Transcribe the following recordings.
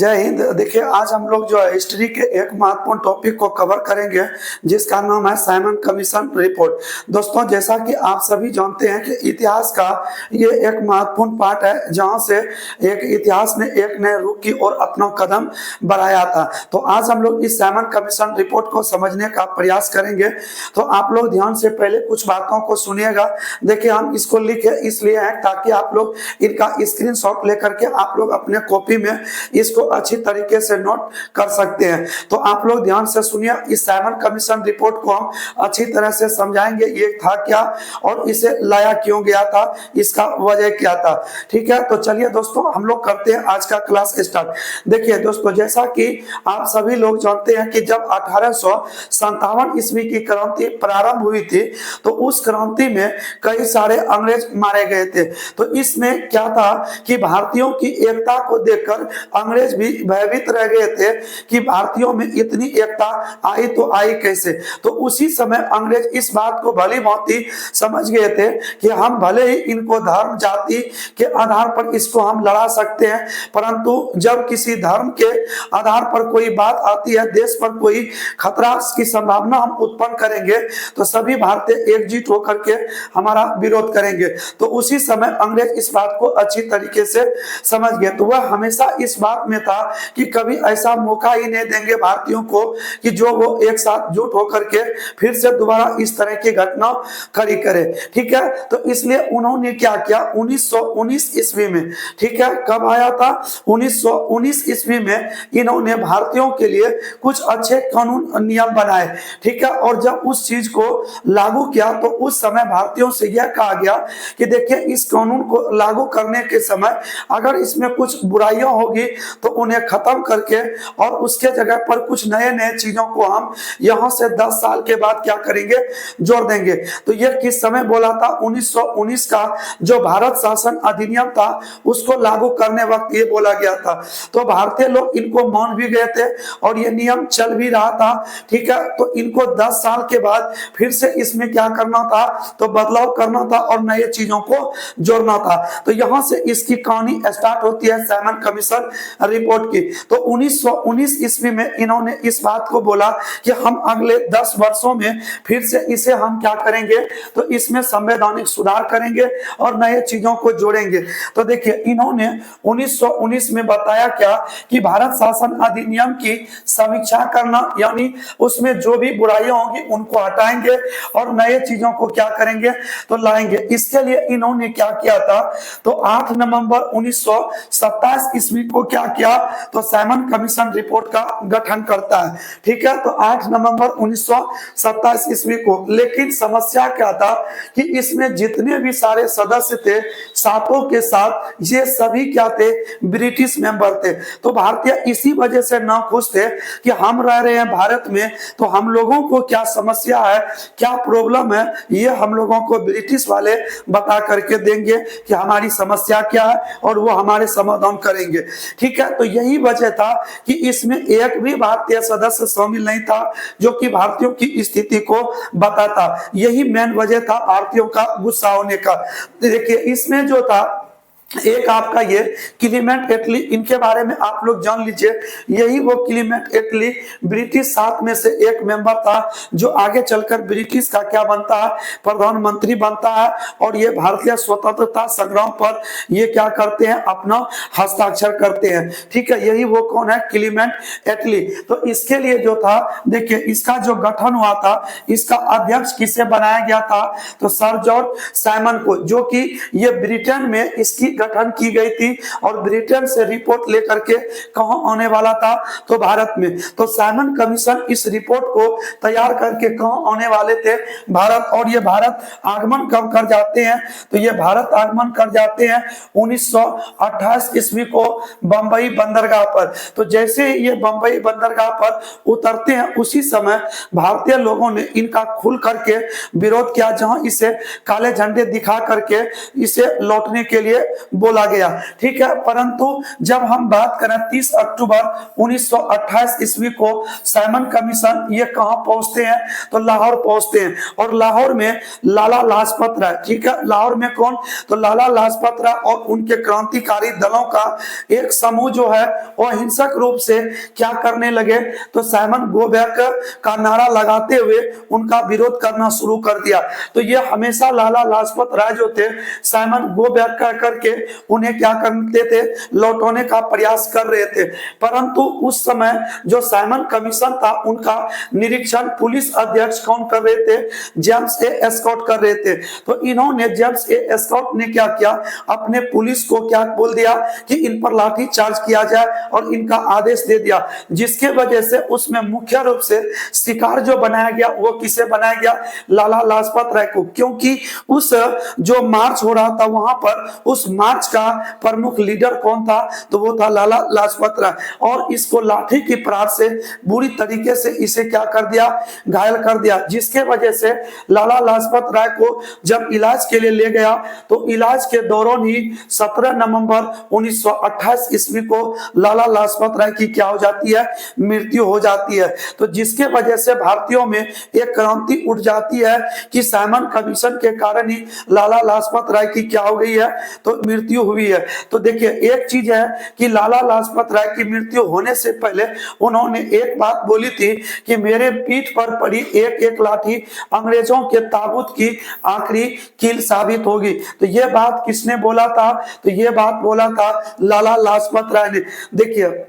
जय हिंद। देखिए, आज हम लोग जो है हिस्ट्री के एक महत्वपूर्ण टॉपिक को कवर करेंगे जिसका नाम है साइमन कमीशन रिपोर्ट। दोस्तों, जैसा कि आप सभी जानते हैं कि इतिहास का ये एक महत्वपूर्ण पार्ट है जहां से एक इतिहास ने एक नए रुख की ओर अपना कदम बढ़ाया था। तो आज हम लोग इस साइमन कमीशन रिपोर्ट को समझने का प्रयास करेंगे। तो आप लोग ध्यान से पहले कुछ बातों को सुनिएगा। देखिए, हम इसको लिखे इसलिए है ताकि आप लोग इनका स्क्रीनशॉट लेकर के आप लोग अपने कॉपी में इसको अच्छी तरीके से नोट कर सकते हैं। तो आप लोग ध्यान से सुनिए। इस साइमन कमीशन रिपोर्ट को हम अच्छी तरह से समझाएंगे, ये था क्या और इसे लाया क्यों गया था, इसका वजह क्या था। ठीक है, तो चलिए दोस्तों, हम लोग करते हैं आज का क्लास स्टार्ट। देखिए दोस्तों, जैसा कि आप सभी लोग जानते हैं कि जब 1857 ईस्वी की क्रांति प्रारंभ हुई थी तो उस क्रांति में कई सारे अंग्रेज मारे गए थे। तो इसमें क्या था कि भारतीयों की एकता को देखकर अंग्रेज भी भयभीत रह गए थे कि भारतीयों में इतनी एकता आई तो आई कैसे। तो उसी समय अंग्रेज इस बात को भली भांति समझ गए थे कि हम भले ही इनको धर्म जाति के आधार पर इसको हम लड़ा सकते हैं, परंतु जब किसी धर्म के आधार पर कोई बात आती है, देश पर कोई खतरा की संभावना हम उत्पन्न करेंगे तो सभी भारतीय एकजुट होकर के हमारा विरोध करेंगे। तो उसी समय अंग्रेज इस बात को अच्छी तरीके से समझ गए। तो वह हमेशा इस बात में था कि कभी ऐसा मौका ही नहीं देंगे भारतीयों को कि जो वो एक साथ जुट होकर के फिर से दोबारा इस तरह की घटना खड़ी करे। ठीक है, तो इसलिए उन्होंने क्या किया 1919 ईस्वी में, ठीक है, कब आया था 1919 ईस्वी में इन्होंने भारतीयों के लिए कुछ अच्छे कानून नियम बनाए। ठीक है, और जब उस चीज को लागू किया तो उस समय भारतीयों से यह कहा गया कि देखिए, इस कानून को लागू करने के समय अगर इसमें कुछ बुराइयां होगी तो उन्हें खत्म करके और उसके जगह पर कुछ नए नए चीजों को हम यहां से 10 साल के बाद क्या करेंगे, जोड़ देंगे। तो यह किस समय बोला था, 1919 का जो भारत शासन अधिनियम था उसको लागू करने वक्त ये बोला गया था। तो भारतीय लोग इनको मान भी गए थे और ये नियम चल भी रहा था। ठीक है, तो इनको 10 साल के बाद फिर से इसमें क्या करना था, तो बदलाव करना था और नए चीजों को जोड़ना था। तो यहां से इसकी कहानी स्टार्ट होती है साइमन कमीशन रिपोर्ट की। तो 1919 ईस्वी में इन्होंने इस बात को बोला कि हम अगले 10 वर्षों में फिर से इसे हम क्या करेंगे, तो इसमें संवैधानिक सुधार करेंगे और नए चीजों को जोड़ेंगे। तो देखिए, इन्होंने 1919 में बताया क्या कि भारत शासन अधिनियम की समीक्षा करना, यानी उसमें जो भी बुराइयां होंगी उनको हटाएंगे और नए चीजों को क्या करेंगे, तो लाएंगे। इसके लिए इन्होंने क्या किया था, तो 8 नवंबर 1927 ईस्वी को क्या किया, तो साइमन कमीशन रिपोर्ट का गठन करता है। ठीक है, तो 8 नवंबर 1927 ईस्वी को। लेकिन समस्या क्या था कि इसमें जितने भी सारे सदस्य थे, सातों के साथ ये सभी क्या थे, ब्रिटिश मेंबर थे। तो भारतीय इसी वजह से नाखुश थे कि हम रह रहे हैं भारत में, तो हम लोगों को क्या समस्या है, क्या प्रॉब्लम है, ये हम लोगों को ब्रिटिश वाले बता करके देंगे कि हमारी समस्या क्या है और वो हमारे समाधान करेंगे। ठीक है, तो यही वजह था कि इसमें एक भी भारतीय सदस्य शामिल नहीं था जो कि भारतीयों की स्थिति को बताता। यही मेन वजह था भारतीयों का गुस्सा होने का। देखिए, इसमें जो था एक आपका ये क्लीमेंट एटली, इनके बारे में आप लोग जान लीजिए। यही वो क्लीमेंट एटली ब्रिटिश 7 में से एक मेंबर था जो आगे चलकर ब्रिटिश का क्या बनता है, प्रधानमंत्री बनता है। और ये भारतीय स्वतंत्रता संग्राम पर ये क्या करते हैं, अपना हस्ताक्षर करते हैं। ठीक है, यही वो कौन है, क्लीमेंट एटली। तो इसके लिए जो था, देखिए, इसका जो गठन हुआ था, इसका अध्यक्ष किसे बनाया गया था, तो सर जॉर्ज साइमन को, जो कि ये ब्रिटेन में इसकी गठन की गई थी और ब्रिटेन से रिपोर्ट लेकर के कहां आने वाला था, तो भारत में। तो साइमन कमीशन इस रिपोर्ट को तैयार करके कहां आने वाले थे, भारत। और ये भारत आगमन कब कर जाते हैं, तो ये भारत आगमन कर जाते हैं 1928 ईस्वी को बंबई बंदरगाह पर। तो जैसे ये बंबई बंदरगाह पर उतरते हैं उसी समय भारतीय लोगों ने इनका खुल करके विरोध किया, जहां इसे काले झंडे दिखा करके इसे लौटने के लिए बोला गया। ठीक है, परंतु जब हम बात करें 30 अक्टूबर 1928 ईस्वी को साइमन कमीशन ये कहां पहुंचते हैं, तो लाहौर पहुंचते हैं। और लाहौर में लाला लाजपत राय, ठीक है, लाहौर में कौन, तो लाला लाजपत राय और उनके क्रांतिकारी दलों का एक समूह जो है वो हिंसक रूप से क्या करने लगे, तो साइमन गो बैक का नारा लगाते हुए उनका विरोध करना शुरू कर दिया। तो ये हमेशा लाला लाजपत राय जो थे साइमन गो बैक का करके उन्हें क्या करते थे, लौटाने का प्रयास कर रहे थे। परंतु उस समय जो साइमन कमीशन था उनका निरीक्षण पुलिस अध्यक्ष कौन कर रहे थे, जेम्स ए एस्कॉट कर रहे थे। तो इन्होंने, जेम्स ए एस्कॉट ने क्या किया, अपने पुलिस को क्या बोल दिया कि इन पर लाठी चार्ज किया जाए और इनका आदेश दे दिया, जिसके वजह से उसमें मुख्य रूप से शिकार जो बनाया गया वो किसे बनाया गया, लाला लाजपत राय को। क्योंकि उस जो मार्च हो रहा था वहां पर उस मार्च का प्रमुख लीडर कौन था, तो वो था लाला लाजपत राय। और इसको लाठी की प्रहार से बुरी तरीके से इसे क्या कर दिया, घायल कर दिया, जिसके वजह से लाला लाजपत राय को जब इलाज के लिए ले गया तो इलाज के दौरान ही 17 नवंबर 1928 ईस्वी को लाला लाजपत राय की क्या हो जाती है, मृत्यु हो जाती है। तो जिसके वजह से भारतीयों में एक क्रांति उठ जाती है कि साइमन कमीशन के कारण ही लाला लाजपत राय की क्या हो गई है, तो मृत्यु हुई है। तो देखिए एक चीज है कि लाला लाजपत राय की मृत्यु होने से पहले उन्होंने एक बात बोली थी कि मेरे पीठ पर पड़ी एक एक लाठी अंग्रेजों के ताबूत की आखिरी कील साबित होगी। तो ये बात किसने बोला था, तो ये बात बोला था लाला लाजपत राय ने। देखिए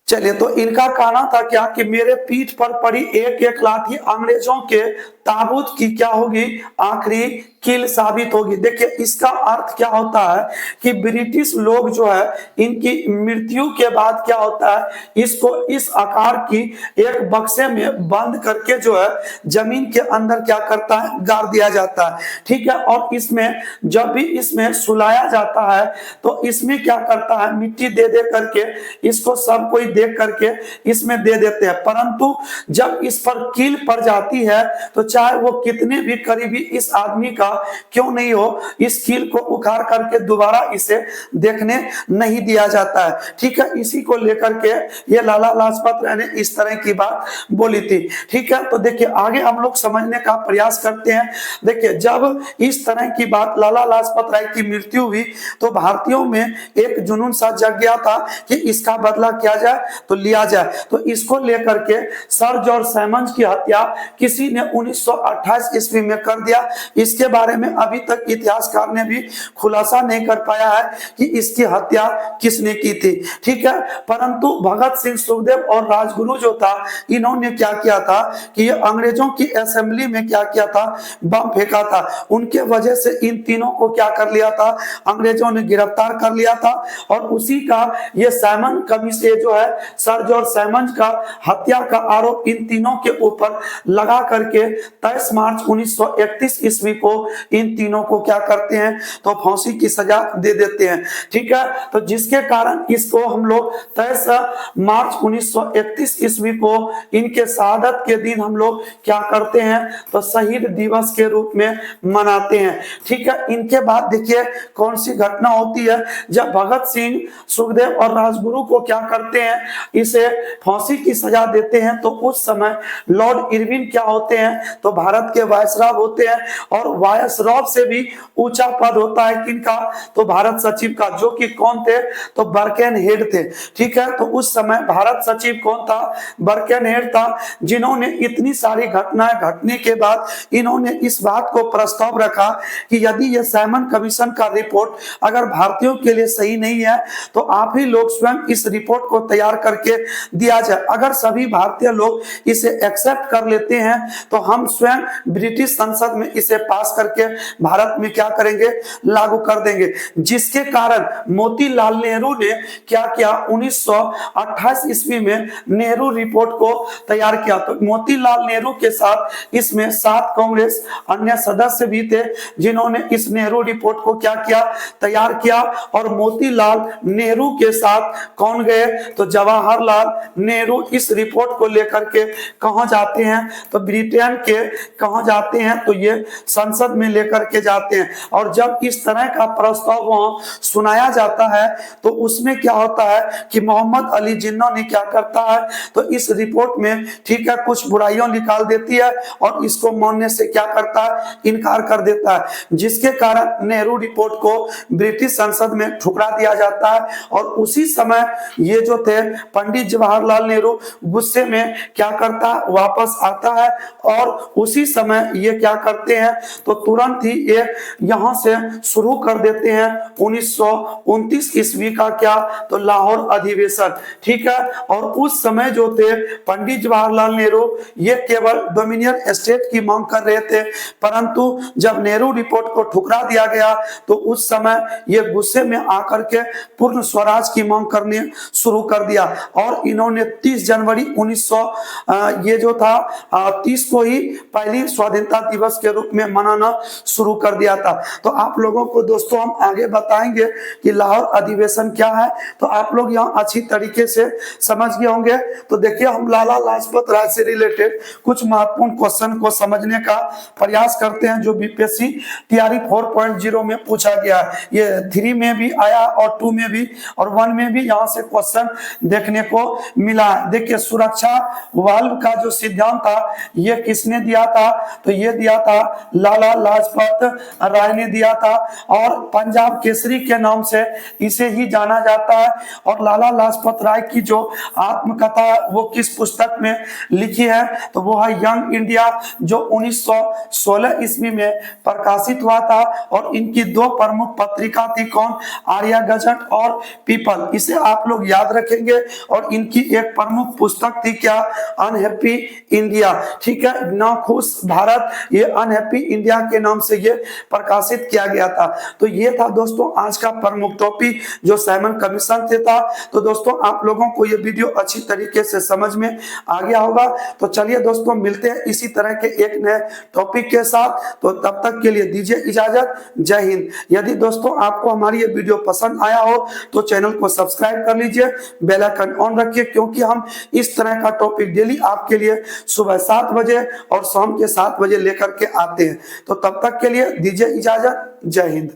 चलिए, तो इनका कहना था क्या कि मेरे पीठ पर पड़ी एक एक लाठी अंग्रेजों के ताबूत की क्या होगी, आखिरी कील साबित होगी। देखिए इसका अर्थ क्या होता है कि ब्रिटिश लोग जो है इनकी मृत्यु के बाद क्या होता है, इसको इस आकार की एक बक्से में बंद करके जो है जमीन के अंदर क्या करता है, गाड़ दिया जाता है। ठीक है, और इसमें जब भी इसमें सुलाया जाता है तो इसमें क्या करता है, मिट्टी दे दे करके इसको सब कोई देख करके इसमें दे देते हैं। परंतु जब इस पर कील पड़ जाती है तो चाहे वो कितने भी करीबी इस आदमी का क्यों नहीं हो, इस कील को उखाड़ करके दोबारा इसे देखने नहीं दिया जाता है। ठीक है, इसी को लेकर के ये लाला लाजपत राय ने इस तरह की बात बोली थी। ठीक है, तो देखिए आगे हम लोग समझने का प्रयास करते हैं। देखिए जब इस तरह की बात लाला लाजपत राय की मृत्यु हुई तो भारतीयों में एक जुनून सा जग गया था कि इसका बदला किया जाए तो लिया जाए। तो इसको लेकर के सर जॉर्ज साइमंस की हत्या किसी ने 1928 ईस्वी में कर दिया। इसके बारे में अभी तक इतिहासकार ने भी खुलासा नहीं कर पाया है कि इसकी हत्या किसने की थी। ठीक है, परंतु भगत सिंह, सुखदेव और राजगुरु जो था इन्होंने क्या किया था कि ये अंग्रेजों की असेंबली में क्या किया था, बम फेंका था। उनके वजह से इन तीनों को क्या कर लिया था, अंग्रेजों ने गिरफ्तार कर लिया था। और उसी का ये साइमन कमीशन जो है, सर जॉर्ज साइमंस का हत्या का आरोप इन तीनों के ऊपर लगा करके 23 मार्च 1931 ईस्वी को इन तीनों को क्या करते हैं, तो फांसी की सजा दे देते हैं। ठीक है, तो जिसके कारण इसको हम लोग 23 मार्च 1931 ईस्वी को इनके शहादत के दिन हम लोग क्या करते हैं, तो शहीद दिवस के रूप में मनाते हैं। ठीक है, इनके बाद देखिए कौन सी घटना होती है, जब भगत सिंह, सुखदेव और राजगुरु को क्या करते हैं, इसे फांसी की सजा देते हैं। तो उस समय लॉर्ड इरविन क्या होते हैं, तो भारत के वायसराय होते हैं। और वायसराय से भी ऊंचा पद होता है किनका, तो भारत सचिव का, जो कि कौन थे, तो बर्केनहेड थे। ठीक है, तो उस समय भारत सचिव कौन था, बर्केनहेड था, जिन्होंने इतनी सारी घटनाएं घटने के बाद इन्होंने इस बात को प्रस्ताव रखा कि यदि यह साइमन कमीशन का रिपोर्ट अगर भारतीयों के लिए सही नहीं है तो आप ही लोग स्वयं इस रिपोर्ट को तैयार करके दिया जाए। अगर सभी भारतीय लोग इसे एक्सेप्ट कर लेते हैं तो हम स्वयं ब्रिटिश संसद में इसे पास करके भारत में क्या करेंगे, लागू कर देंगे, जिसके कारण मोतीलाल नेहरू ने क्या किया, 1928 ईस्वी में नेहरू रिपोर्ट को तैयार किया। तो मोतीलाल नेहरू के साथ इसमें 7 कांग्रेस अन्य सदस्य भी थे जिन्होंने इस नेहरू रिपोर्ट को क्या किया, तैयार किया। और मोतीलाल नेहरू के साथ कौन गए, तो जवाहरलाल नेहरू इस रिपोर्ट को लेकर के कहां जाते हैं, तो ब्रिटेन के कहां जाते हैं, तो ये संसद में लेकर के जाते हैं। और जब इस तरह का प्रस्ताव वहां सुनाया जाता है तो उसमें क्या होता है कि मोहम्मद अली जिन्ना ने क्या करता है, तो इस रिपोर्ट में ठीक है कुछ बुराइयां निकाल देती है और इसको मानने से क्या करता है, इनकार कर देता है, जिसके कारण नेहरू रिपोर्ट को ब्रिटिश संसद में ठुकरा दिया जाता है। और उसी समय ये जो थे पंडित जवाहरलाल नेहरू गुस्से में क्या करता है, वापस आता है और उसी समय ये क्या करते हैं, तो तुरंत ही ये यहां से शुरू कर देते हैं 1929 ईस्वी का क्या, तो लाहौर अधिवेशन, ठीक है। और उस समय जो थे पंडित जवाहरलाल नेहरू ये केवल डोमिनियन स्टेट की मांग कर रहे थे, परंतु जब नेहरू रिपोर्ट को ठुकरा दिया गया तो उस समय ये गुस्से में आकर के पूर्ण स्वराज की मांग करने शुरू कर दिया। और इन्होंने 30 जनवरी 1900 ये जो था 30 को ही पहली स्वाधीनता दिवस के रूप में मनाना शुरू कर दिया था। तो आप लोगों को दोस्तों हम आगे बताएंगे कि लाहौर अधिवेशन क्या है, तो आप लोग यहाँ अच्छी तरीके से समझ गए होंगे। तो देखिए हम लाला लाजपत राय से रिलेटेड कुछ महत्वपूर्ण क्वेश्चन को समझने का प्रयास करते हैं जो बीपीएससी तैयारी 4.0 में पूछा गया है। ये 3 में भी आया और 2 में भी और 1 में भी यहाँ से क्वेश्चन देखने को मिला है। देखिए सुरक्षा वाल्व का जो सिद्धांत था ये किसने दिया था, तो ये दिया था लाला लाजपत राय ने दिया था। और पंजाब केसरी के नाम से इसे ही जाना जाता है। और लाला लाजपत राय की जो आत्मकथा वो किस पुस्तक में लिखी है, तो वो है यंग इंडिया, जो 1916 ईस्वी में प्रकाशित हुआ था। और इनकी 2 प्रमुख पत्रिका थी, कौन, आर्या गजट और पीपल, इसे आप लोग याद रखेंगे। और इनकी एक प्रमुख पुस्तक थी क्या, अनहैप्पी इंडिया, ठीक है, नाखुश भारत, ये अनहैप्पी इंडिया के नाम से ये प्रकाशित किया गया था। तो ये था दोस्तों आज का प्रमुख टॉपिक जो साइमन कमीशन से था। तो दोस्तों आप लोगों को ये वीडियो अच्छी तरीके से समझ में आ गया होगा। तो चलिए दोस्तों मिलते हैं इसी तरह के एक नए टॉपिक के साथ। तो तब तक के लिए दीजिए इजाजत, जय हिंद। यदि दोस्तों आपको हमारी ये वीडियो पसंद आया हो तो चैनल को सब्सक्राइब कर लीजिए, बेल आइकन ऑन रखिए, क्योंकि हम इस तरह का टॉपिक डेली आपके लिए सुबह 7 बजे और शाम के 7 बजे लेकर के आते हैं। तो तब तक के लिए दीजिए इजाजत, जय हिंद।